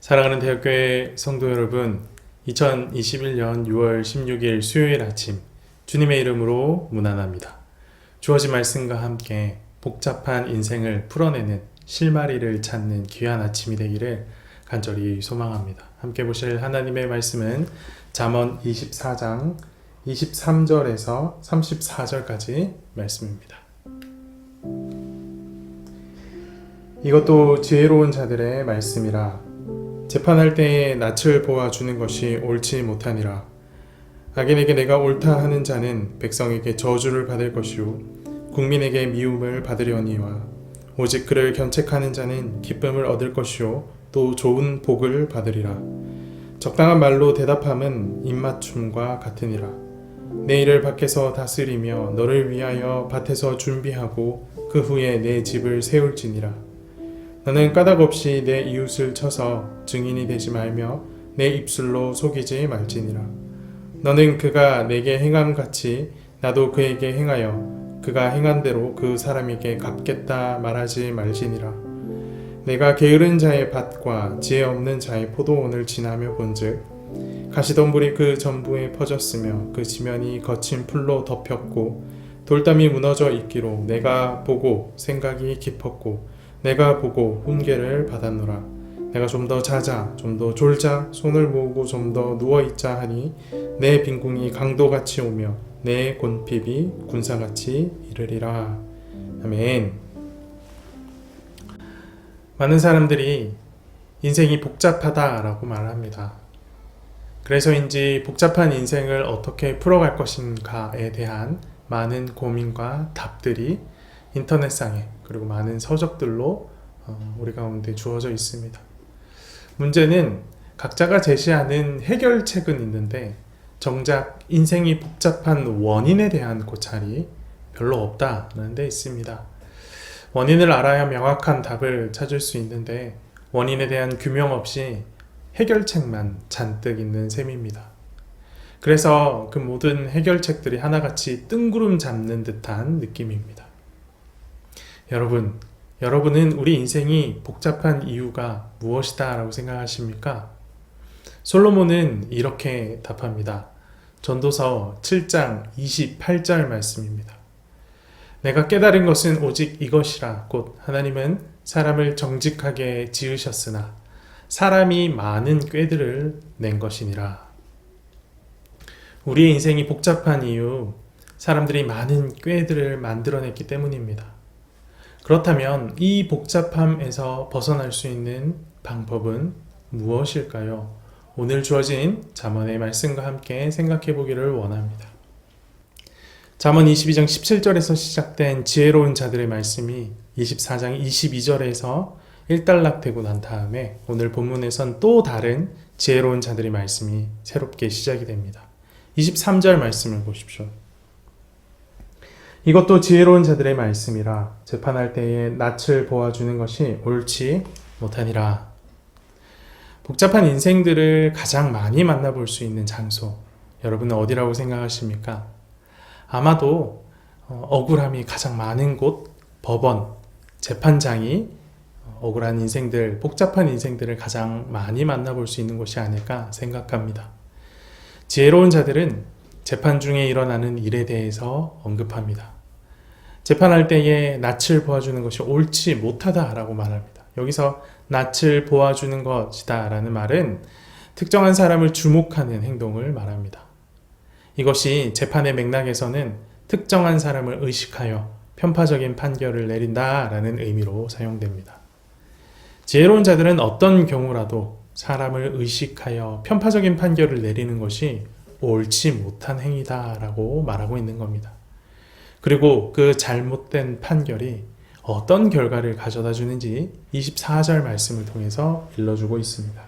사랑하는 대학교의 성도 여러분, 2021년 6월 16일 수요일 아침 주님의 이름으로 문안합니다. 주어진 말씀과 함께 복잡한 인생을 풀어내는 실마리를 찾는 귀한 아침이 되기를 간절히 소망합니다. 함께 보실 하나님의 말씀은 잠언 24장 23절에서 34절까지 말씀입니다. 이것도 지혜로운 자들의 말씀이라. 재판할 때에 낯을 보아주는 것이 옳지 못하니라. 악인에게 내가 옳다 하는 자는 백성에게 저주를 받을 것이요 국민에게 미움을 받으려니와 오직 그를 견책하는 자는 기쁨을 얻을 것이요 또 좋은 복을 받으리라. 적당한 말로 대답함은 입맞춤과 같으니라. 내 일을 밖에서 다스리며 너를 위하여 밭에서 준비하고 그 후에 내 집을 세울지니라. 너는 까닭 없이 내 이웃을 쳐서 증인이 되지 말며 내 입술로 속이지 말지니라. 너는 그가 내게 행함 같이 나도 그에게 행하여 그가 행한 대로 그 사람에게 갚겠다 말하지 말지니라. 내가 게으른 자의 밭과 지혜 없는 자의 포도원을 지나며 본즉 가시덤불이 그 전부에 퍼졌으며 그 지면이 거친 풀로 덮였고 돌담이 무너져 있기로 내가 보고 생각이 깊었고 내가 보고 훈계를 받았노라. 내가 좀 더 자자 좀 더 졸자 손을 모으고 좀 더 누워있자 하니 내 빈궁이 강도같이 오며 내 곤핍이 군사같이 이르리라. 아멘. 많은 사람들이 인생이 복잡하다라고 말합니다. 그래서인지 복잡한 인생을 어떻게 풀어갈 것인가에 대한 많은 고민과 답들이 인터넷상에 그리고 많은 서적들로 우리 가운데 주어져 있습니다. 문제는 각자가 제시하는 해결책은 있는데 정작 인생이 복잡한 원인에 대한 고찰이 별로 없다는 데 있습니다. 원인을 알아야 명확한 답을 찾을 수 있는데 원인에 대한 규명 없이 해결책만 잔뜩 있는 셈입니다. 그래서 그 모든 해결책들이 하나같이 뜬구름 잡는 듯한 느낌입니다. 여러분은 우리 인생이 복잡한 이유가 무엇이다 라고 생각하십니까? 솔로몬은 이렇게 답합니다. 전도서 7장 28절 말씀입니다. 내가 깨달은 것은 오직 이것이라 곧 하나님은 사람을 정직하게 지으셨으나 사람이 많은 꾀들을 낸 것이니라. 우리의 인생이 복잡한 이유, 사람들이 많은 꾀들을 만들어냈기 때문입니다. 그렇다면 이 복잡함에서 벗어날 수 있는 방법은 무엇일까요? 오늘 주어진 잠언의 말씀과 함께 생각해 보기를 원합니다. 잠언 22장 17절에서 시작된 지혜로운 자들의 말씀이 24장 22절에서 일단락되고 난 다음에 오늘 본문에선 또 다른 지혜로운 자들의 말씀이 새롭게 시작이 됩니다. 23절 말씀을 보십시오. 이것도 지혜로운 자들의 말씀이라 재판할 때에 낯을 보아주는 것이 옳지 못하니라. 복잡한 인생들을 가장 많이 만나볼 수 있는 장소, 여러분은 어디라고 생각하십니까? 아마도 억울함이 가장 많은 곳, 법원, 재판장이 억울한 인생들, 복잡한 인생들을 가장 많이 만나볼 수 있는 곳이 아닐까 생각합니다. 지혜로운 자들은 재판 중에 일어나는 일에 대해서 언급합니다. 재판할 때에 낯을 보아주는 것이 옳지 못하다라고 말합니다. 여기서 낯을 보아주는 것이다 라는 말은 특정한 사람을 주목하는 행동을 말합니다. 이것이 재판의 맥락에서는 특정한 사람을 의식하여 편파적인 판결을 내린다라는 의미로 사용됩니다. 지혜로운 자들은 어떤 경우라도 사람을 의식하여 편파적인 판결을 내리는 것이 옳지 못한 행위다라고 말하고 있는 겁니다. 그리고 그 잘못된 판결이 어떤 결과를 가져다 주는지 24절 말씀을 통해서 일러주고 있습니다.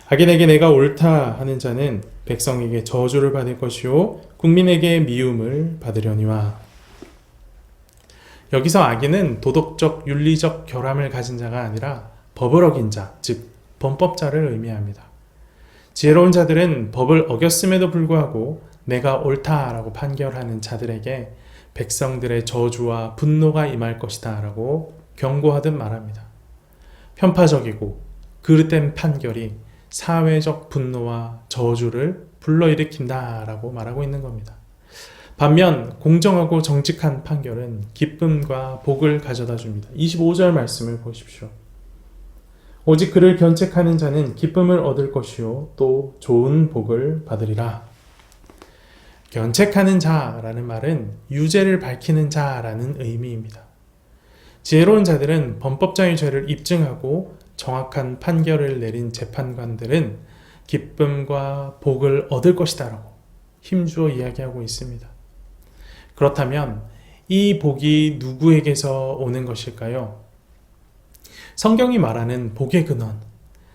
악인에게 내가 옳다 하는 자는 백성에게 저주를 받을 것이요 국민에게 미움을 받으려니와. 여기서 악인은 도덕적 윤리적 결함을 가진 자가 아니라 법을 어긴 자, 즉 범법자를 의미합니다. 지혜로운 자들은 법을 어겼음에도 불구하고 내가 옳다라고 판결하는 자들에게 백성들의 저주와 분노가 임할 것이다 라고 경고하듯 말합니다. 편파적이고 그릇된 판결이 사회적 분노와 저주를 불러일으킨다 라고 말하고 있는 겁니다. 반면 공정하고 정직한 판결은 기쁨과 복을 가져다 줍니다. 25절 말씀을 보십시오. 오직 그를 견책하는 자는 기쁨을 얻을 것이요 또 좋은 복을 받으리라. 견책하는 자라는 말은 유죄를 밝히는 자라는 의미입니다. 지혜로운 자들은 범법자의 죄를 입증하고 정확한 판결을 내린 재판관들은 기쁨과 복을 얻을 것이다 라고 힘주어 이야기하고 있습니다. 그렇다면 이 복이 누구에게서 오는 것일까요? 성경이 말하는 복의 근원,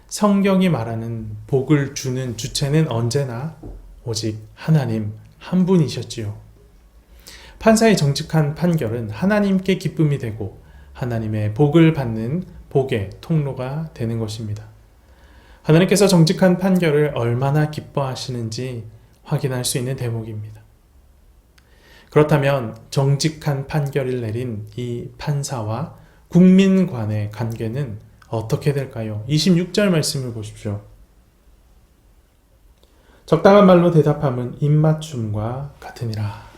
성경이 말하는 복을 주는 주체는 언제나 오직 하나님 한 분이셨지요. 판사의 정직한 판결은 하나님께 기쁨이 되고 하나님의 복을 받는 복의 통로가 되는 것입니다. 하나님께서 정직한 판결을 얼마나 기뻐하시는지 확인할 수 있는 대목입니다. 그렇다면 정직한 판결을 내린 이 판사와 국민 간의 관계는 어떻게 될까요? 26절 말씀을 보십시오. 적당한 말로 대답함은 입맞춤과 같으니라.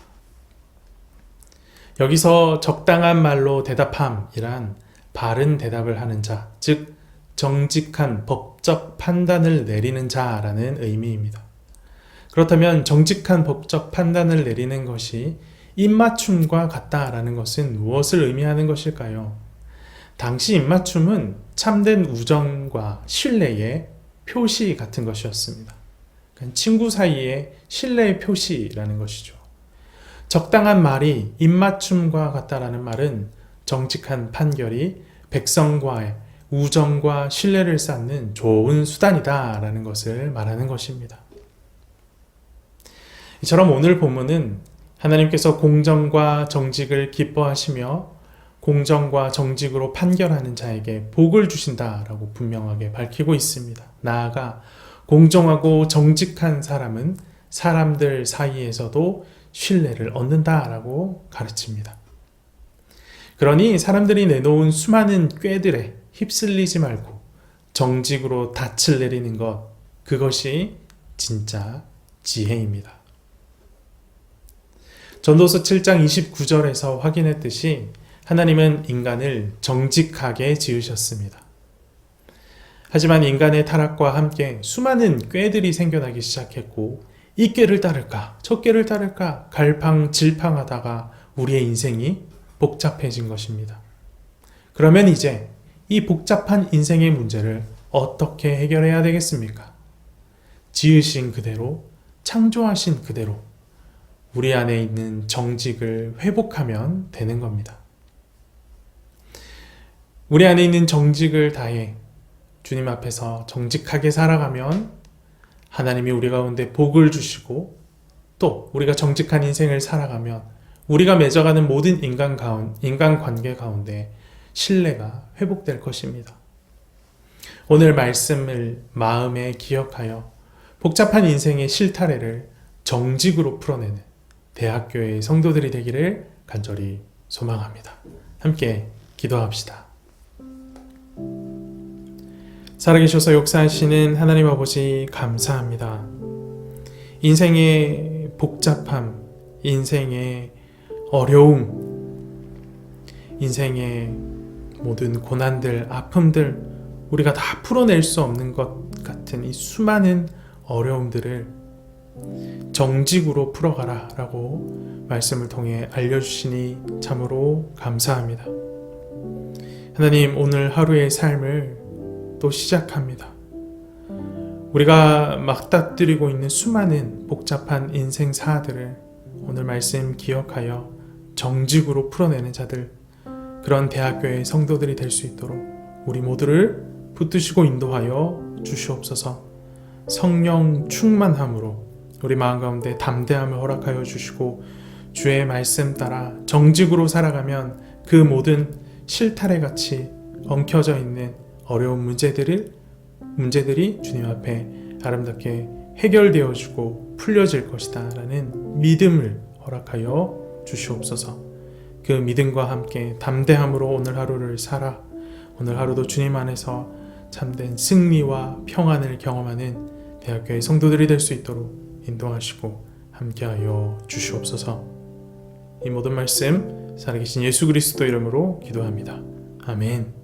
여기서 적당한 말로 대답함이란 바른 대답을 하는 자, 즉 정직한 법적 판단을 내리는 자라는 의미입니다. 그렇다면 정직한 법적 판단을 내리는 것이 입맞춤과 같다라는 것은 무엇을 의미하는 것일까요? 당시 입맞춤은 참된 우정과 신뢰의 표시 같은 것이었습니다. 친구 사이의 신뢰의 표시라는 것이죠. 적당한 말이 입맞춤과 같다라는 말은 정직한 판결이 백성과의 우정과 신뢰를 쌓는 좋은 수단이다라는 것을 말하는 것입니다. 이처럼 오늘 본문은 하나님께서 공정과 정직을 기뻐하시며 공정과 정직으로 판결하는 자에게 복을 주신다라고 분명하게 밝히고 있습니다. 나아가 공정하고 정직한 사람은 사람들 사이에서도 신뢰를 얻는다라고 가르칩니다. 그러니 사람들이 내놓은 수많은 꾀들에 휩쓸리지 말고 정직으로 닻을 내리는 것, 그것이 진짜 지혜입니다. 전도서 7장 29절에서 확인했듯이 하나님은 인간을 정직하게 지으셨습니다. 하지만 인간의 타락과 함께 수많은 꾀들이 생겨나기 시작했고 이 꾀를 따를까 저 꾀를 따를까 갈팡질팡하다가 우리의 인생이 복잡해진 것입니다. 그러면 이제 이 복잡한 인생의 문제를 어떻게 해결해야 되겠습니까? 지으신 그대로, 창조하신 그대로 우리 안에 있는 정직을 회복하면 되는 겁니다. 우리 안에 있는 정직을 다해 주님 앞에서 정직하게 살아가면 하나님이 우리 가운데 복을 주시고 또 우리가 정직한 인생을 살아가면 우리가 맺어가는 모든 인간관계 가운데 신뢰가 회복될 것입니다. 오늘 말씀을 마음에 기억하여 복잡한 인생의 실타래를 정직으로 풀어내는 대학교의 성도들이 되기를 간절히 소망합니다. 함께 기도합시다. 살아계셔서 역사하시는 하나님 아버지 감사합니다. 인생의 복잡함, 인생의 어려움, 인생의 모든 고난들, 아픔들 우리가 다 풀어낼 수 없는 것 같은 이 수많은 어려움들을 정직으로 풀어가라 라고 말씀을 통해 알려주시니 참으로 감사합니다. 하나님, 오늘 하루의 삶을 또 시작합니다. 우리가 막다뜨리고 있는 수많은 복잡한 인생사들을 오늘 말씀 기억하여 정직으로 풀어내는 자들, 그런 대학교의 성도들이 될 수 있도록 우리 모두를 붙드시고 인도하여 주시옵소서. 성령 충만함으로 우리 마음 가운데 담대함을 허락하여 주시고 주의 말씀 따라 정직으로 살아가면 그 모든 실타래같이 엉켜져 있는 어려운 문제들이 주님 앞에 아름답게 해결되어지고 풀려질 것이다 라는 믿음을 허락하여 주시옵소서. 그 믿음과 함께 담대함으로 오늘 하루를 살아 오늘 하루도 주님 안에서 참된 승리와 평안을 경험하는 대학교의 성도들이 될 수 있도록 인도하시고 함께하여 주시옵소서. 이 모든 말씀 살아계신 예수 그리스도 이름으로 기도합니다. 아멘.